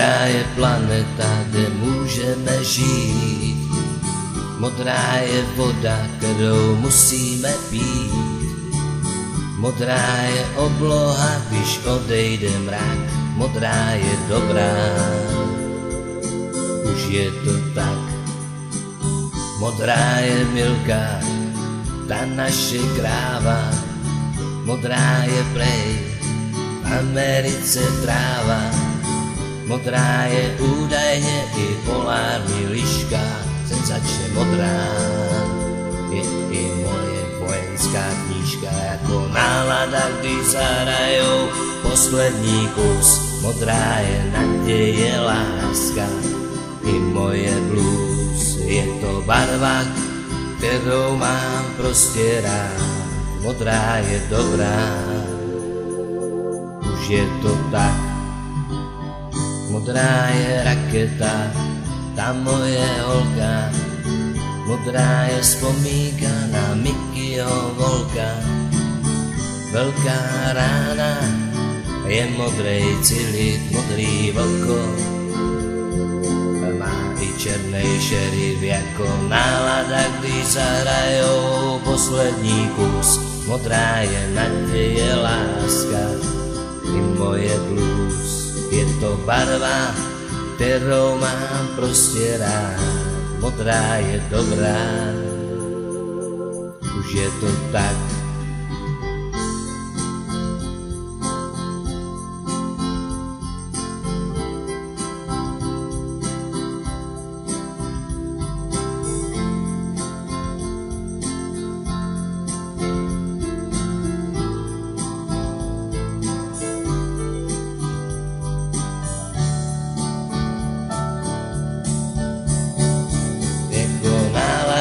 Modrá je planeta, kde můžeme žít. Modrá je voda, kterou musíme pít. Modrá je obloha, když odejde mrak. Modrá je dobrá, už je to tak. Modrá je Milka, ta naše kráva. Modrá je prej, v Americe tráva. Modrá je údajně i polární liška. Senzačně modrá je i moje vojenská knížka. Jako nálada, když zahrajou poslední kus. Modrá je naděje, láska i moje blues. Je to barva, kterou mám prostě rád. Modrá je dobrá, už je to tak. Modrá je raketa, ta moje holka. Modrá je vzpomínka na Mickeyho volka. Velká rána je modrej cilit, modrý vlko. Má i černej šerif jako nálada, když zahrajou poslední kus. Modrá je naděje, láska i moje blues. Je to barva, kterou mám prostě rád. Modrá je dobrá, už je to tak.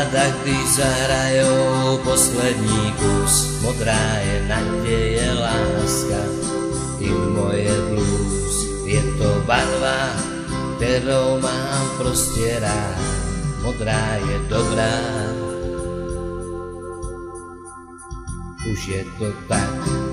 Tak když zahrajou poslední kus. Modrá je naděje, láska i moje blues. Je to barva, kterou mám prostě rád. Modrá je dobrá, už je to tak.